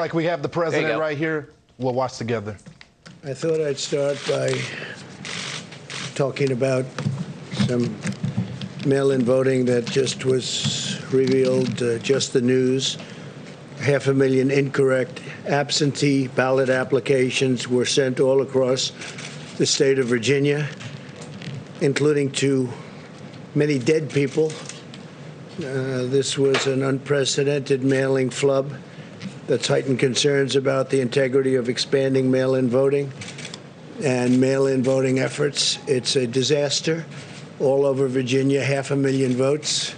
like we have the president right here. We'll watch together. I thought I'd start by talking about some mail-in voting that just was revealed, just the news. 500,000 incorrect absentee ballot applications were sent all across the state of Virginia, including to many dead people. This was an unprecedented mailing flub that's heightened concerns about the integrity of expanding mail-in voting and mail-in voting efforts. It's a disaster. All over Virginia, 500,000 votes.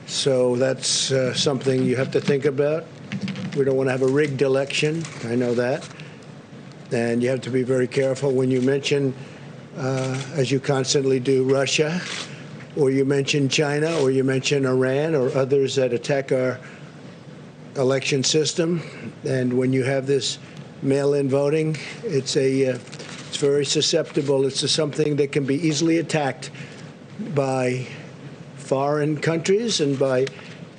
So that's something you have to think about. We don't want to have a rigged election. I know that. And you have to be very careful when you mention, as you constantly do, Russia, or you mention China, or you mention Iran, or others that attack our election system. And when you have this mail-in voting, it's very susceptible. It's something that can be easily attacked by foreign countries and by,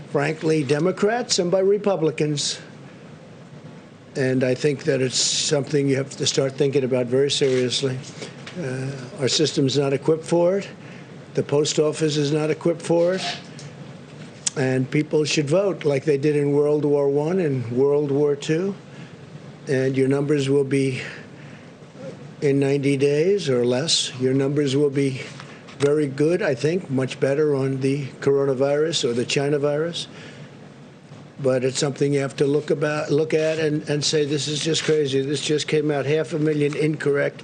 frankly, Democrats and by Republicans. And I think that it's something you have to start thinking about very seriously. Our system's not equipped for it. The post office is not equipped for it. And people should vote like they did in World War I and World War II. And your numbers will be, in 90 days or less, your numbers will be very good, I think, much better on the coronavirus or the China virus. But it's something you have to look at and say, this is just crazy. This just came out, 500,000 incorrect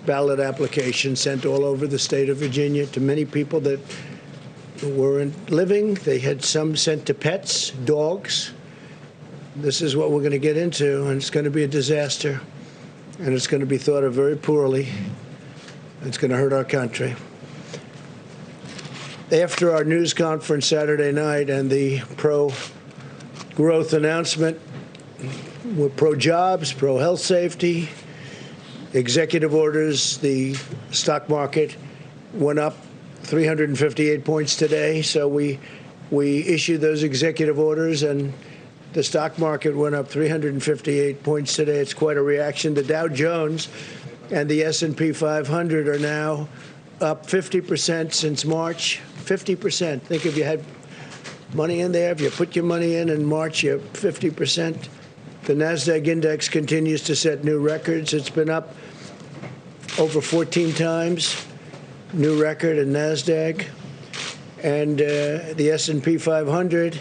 ballot applications sent all over the state of Virginia to many people that weren't living. They had some sent to pets, dogs. This is what we're going to get into, and it's going to be a disaster. And it's going to be thought of very poorly. It's going to hurt our country. After our news conference Saturday night and the pro-growth announcement, we're pro-jobs, pro-health safety, executive orders, the stock market went up 358 points today. So we issued those executive orders, and the stock market went up 358 points today. It's quite a reaction. The Dow Jones and the S&P 500 are now up 50% since March. 50%. Think if you had money in there, if you put your money in March, you're 50%. The Nasdaq index continues to set new records. It's been up over 14 times, new record in Nasdaq. And the S&P 500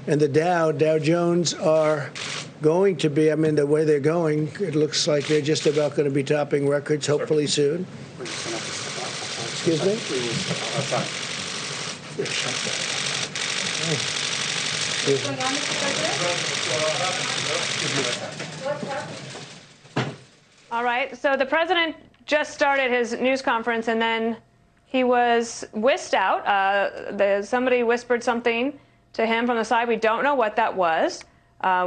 and the Dow Jones are going to be, I mean, the way they're going, it looks like they're just about going to be topping records, hopefully soon. Excuse me? All right, so the president just started his news conference, and then he was whisked out. Somebody whispered something to him from the side. We don't know what that was.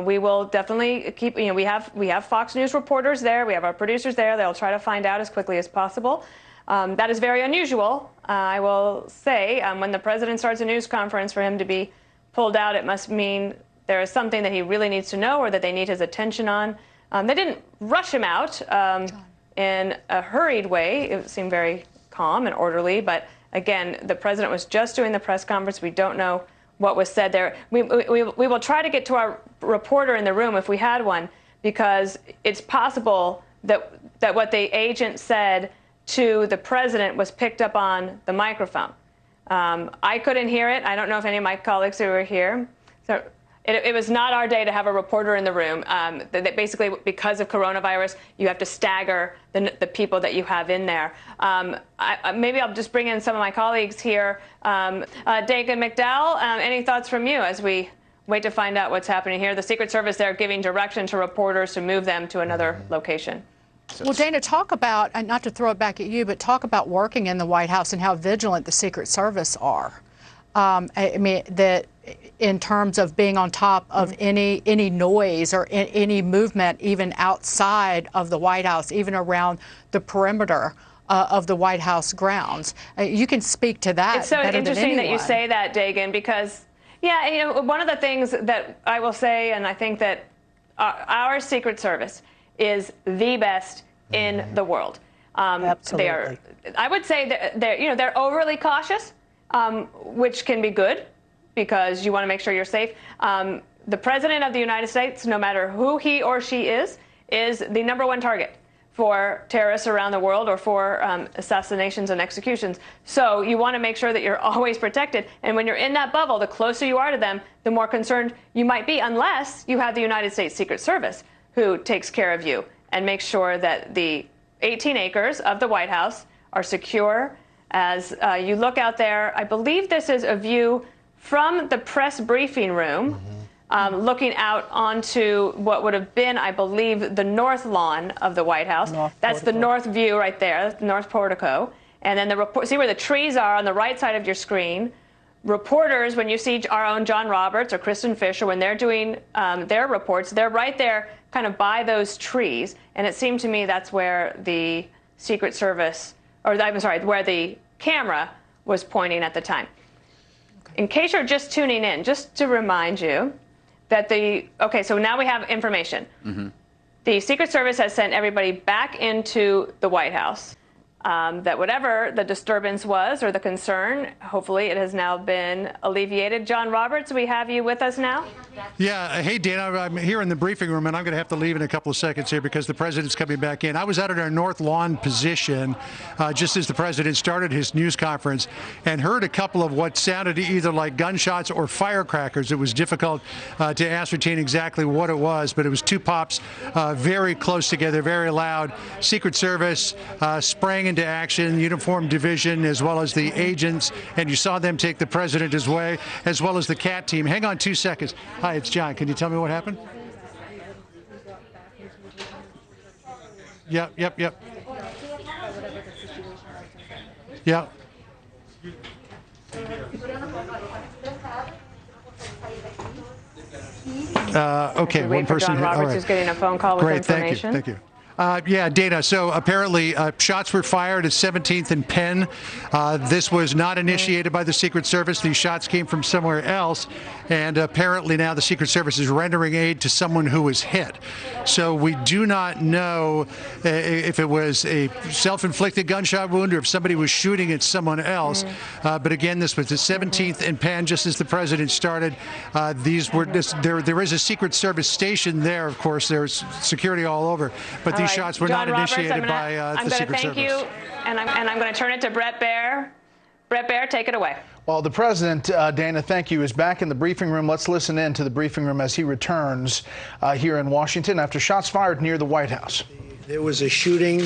We will definitely keep, we have Fox News reporters there. We have our producers there. They'll try to find out as quickly as possible. That is very unusual, I will say. When the president starts a news conference, for him to be pulled out, it must mean there is something that he really needs to know or that they need his attention on. They didn't rush him out in a hurried way. It seemed very calm and orderly. But again, the president was just doing the press conference. We don't know what was said there. We will try to get to our reporter in the room if we had one, because it's possible that what the agent said to the president was picked up on the microphone. I couldn't hear it. I don't know if any of my colleagues who were here. So it was not our day to have a reporter in the room. That basically, because of coronavirus, you have to stagger the people that you have in there. Maybe I'll just bring in some of my colleagues here. Dagan McDowell, any thoughts from you as we wait to find out what's happening here? The Secret Service, they're giving direction to reporters to move them to another location. Well, Dana, talk about, and not to throw it back at you, but talk about working in the White House and how vigilant the Secret Service are. I mean, that in terms of being on top of any noise or any movement, even outside of the White House, even around the perimeter of the White House grounds. You can speak to that. It's so interesting that you say that, Dagan, because, yeah, one of the things that I will say, and I think that our Secret Service is the best in the world. Absolutely. I would say they're overly cautious, which can be good because you want to make sure you're safe. The President of the United States, no matter who he or she is the #1 target for terrorists around the world or for assassinations and executions. So you want to make sure that you're always protected. And when you're in that bubble, the closer you are to them, the more concerned you might be, unless you have the United States Secret Service who takes care of you and makes sure that the 18 acres of the White House are secure. As you look out there, I believe this is a view from the press briefing room. Looking out onto what would have been, I believe, the north lawn of the White House. That's the north view right there, the north portico. And then see where the trees are on the right side of your screen. Reporters, when you see our own John Roberts or Kristen Fisher, when they're doing their reports, they're right there kind of by those trees. And it seemed to me that's where the Secret Service, or I'm sorry, where the camera was pointing at the time. In case you're just tuning in, just to remind you, that so now we have information. The Secret Service has sent everybody back into the White House. That whatever the disturbance was or the concern, hopefully it has now been alleviated. John Roberts, we have you with us now. Yeah. Hey, Dana, I'm here in the briefing room, and I'm going to have to leave in a couple of seconds here because the president's coming back in. I was out at our North Lawn position just as the president started his news conference and heard a couple of what sounded either like gunshots or firecrackers. It was difficult to ascertain exactly what it was, but it was two pops very close together, very loud. Secret Service sprang into action, uniformed division, as well as the agents, and you saw them take the president his way, as well as the CAT team. Hang on 2 seconds. Hi, it's John. Can you tell me what happened? Yep. Yeah. Okay, one person. John Roberts is getting a phone call with information. Great, thank you. Yeah, Dana, so apparently shots were fired at 17th and Penn. This was not initiated by the Secret Service. These shots came from somewhere else. And apparently now the Secret Service is rendering aid to someone who was hit. So we do not know if it was a self-inflicted gunshot wound or if somebody was shooting at someone else. But again, this was the 17th and Penn, just as the president started. There is a Secret Service station there, of course. There's security all over. But these shots were John not initiated by the Secret Service. I'm going to thank you, and I'm going to turn it to Brett Baer. Brett Baer, take it away. Well, the president, Dana, thank you, is back in the briefing room. Let's listen in to the briefing room as he returns here in Washington after shots fired near the White House. There was a shooting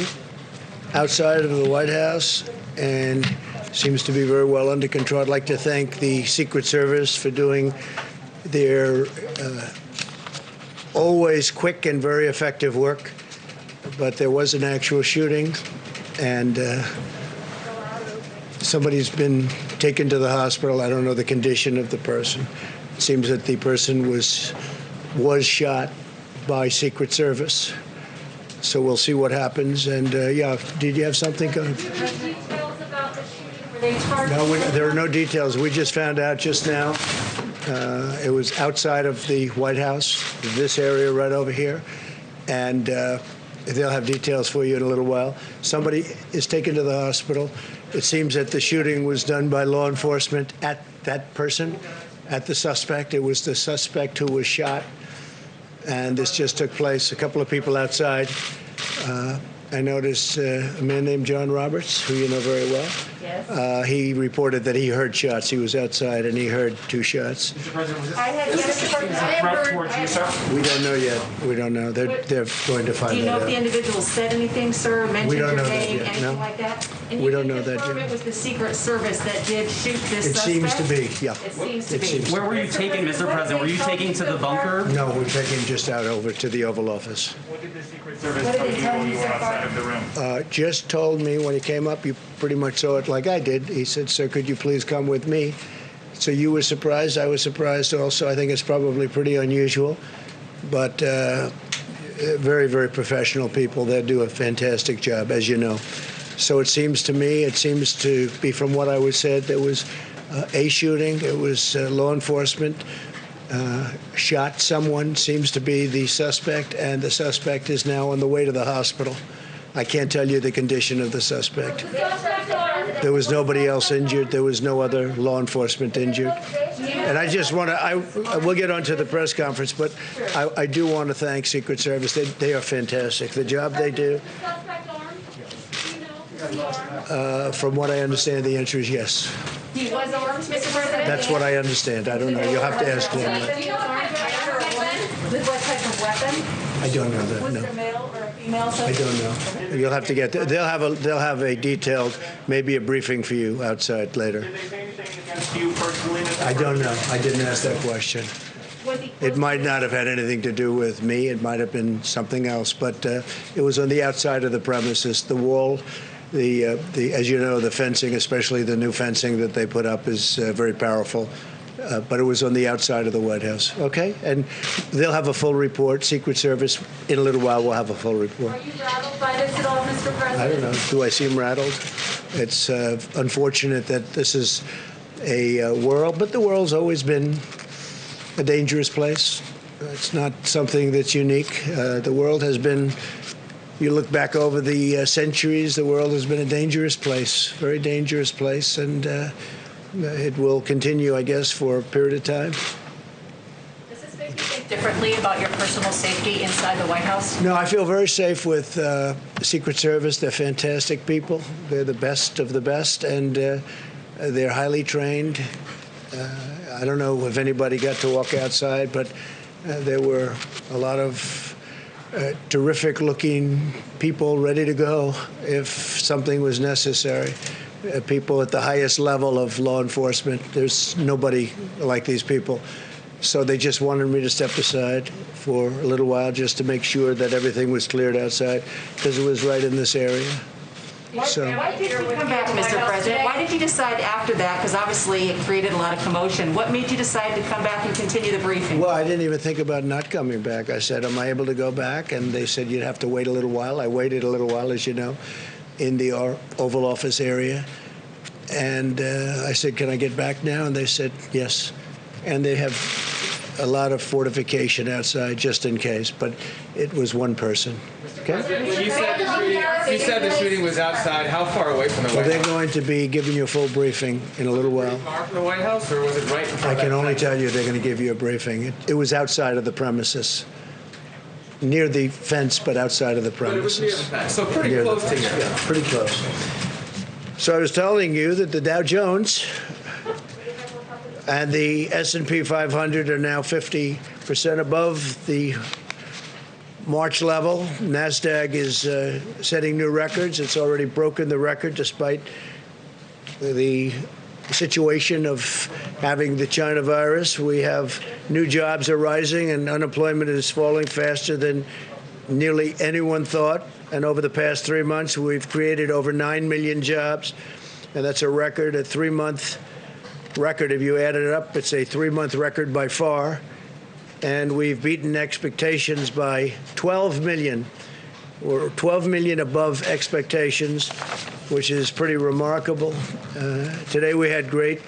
outside of the White House and seems to be very well under control. I'd like to thank the Secret Service for doing their always quick and very effective work. But there was an actual shooting, and somebody's been taken to the hospital. I don't know the condition of the person. It seems that the person was shot by Secret Service. So we'll see what happens. And yeah, did you have something? Details about the shooting? Were they charged? No, there are no details. We just found out just now. It was outside of the White House, this area right over here, and they'll have details for you in a little while. Somebody is taken to the hospital. It seems that the shooting was done by law enforcement at that person, at the suspect. It was the suspect who was shot, and this just took place. A couple of people outside. I noticed a man named John Roberts, who you know very well. Yes. He reported that he heard shots. He was outside, and he heard two shots. Mr. President, was I had this a threat towards you, sir? We don't know yet. We don't know. They're going to find Do you know that if the out. individual said anything, sir, mentioned We don't your know that name, yet, anything no. like that? And We you don't can know that confirm yet. it was the Secret Service that did shoot this It suspect? seems to be, yeah. It seems to It be. seems to Where were you taken, Mr. President? Were you taken to the bunker? No, we're taking just out over to the Oval Office. What did the Secret Service What did tell they you tell while you you so were far? outside of the room? Just told me when he came up, you pretty much saw it like I did. He said, "Sir, could you please come with me?" So you were surprised. I was surprised also. I think it's probably pretty unusual, but very, very professional people. They do a fantastic job, as you know. So it seems to me, it seems to be from what I was said, there was a shooting. It was law enforcement shot someone, seems to be the suspect, and the suspect is now on the way to the hospital. I can't tell you the condition of the suspect. There was nobody else injured. There was no other law enforcement injured. And I just want to, we'll get on to the press conference, but I do want to thank Secret Service. They are fantastic. The job they do, from what I understand, the answer is yes. He was armed, Mr. President? That's what I understand. I don't know. You'll have to ask them. With what type of weapon? I don't know that, Was no. it a male or a female I suspect? don't know. You'll have to get, they'll have a detailed, maybe a briefing for you outside later. Did they say anything against you personally, Mr. I don't know. I didn't ask that question. Was he It might not have had anything to do with me. It might have been something else, but it was on the outside of the premises. The wall, as you know, the fencing, especially the new fencing that they put up, is very powerful. But it was on the outside of the White House. Okay, and they'll have a full report. Secret Service, in a little while, will have a full report. Are you rattled by this at all, Mr. President? I don't know. Do I seem rattled? It's unfortunate that this is a world, but the world's always been a dangerous place. It's not something that's unique. The world has been, you look back over the centuries, the world has been a dangerous place, very dangerous place, and it will continue, I guess, for a period of time. Does this make you think differently about your personal safety inside the White House? No, I feel very safe with the Secret Service. They're fantastic people. They're the best of the best, and they're highly trained. I don't know if anybody got to walk outside, but there were a lot of terrific-looking people ready to go if something was necessary. People at the highest level of law enforcement. There's nobody like these people. So they just wanted me to step aside for a little while just to make sure that everything was cleared outside, because it was right in this area. So Why did you come back, Mr. President? Why did you decide after that? Because obviously it created a lot of commotion. What made you decide to come back and continue the briefing? well, I didn't even think about not coming back. I said, am I able to go back? And they said, you'd have to wait a little while. I waited a little while, as you know, in the Oval Office area. And I said, can I get back now? And they said, yes. And they have a lot of fortification outside just in case, but it was one person. Okay? You said the shooting was outside. How far away from the Well, White they're House? going to be giving you a full briefing in a little while. Far from the White House, or was it right in I front can of only that? tell you they're going to give you a briefing. It was outside of the premises, near the fence, but outside of the But it was near the premises. fence, so pretty Near the close to fence, here. yeah, pretty close. So I was telling you that the Dow Jones and the S&P 500 are now 50% above the March level. Nasdaq is setting new records. It's already broken the record despite the situation of having the China virus. We have new jobs are rising and unemployment is falling faster than nearly anyone thought. And over the past 3 months, we've created over 9 million jobs. And that's a record, a 3-month record. If you add it up, it's a 3-month record by far. And we've beaten expectations by 12 million. We're 12 million above expectations, which is pretty remarkable. Today we had great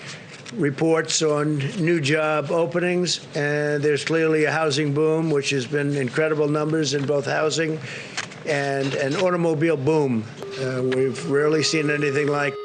reports on new job openings, and there's clearly a housing boom, which has been incredible numbers in both housing and an automobile boom. We've rarely seen anything like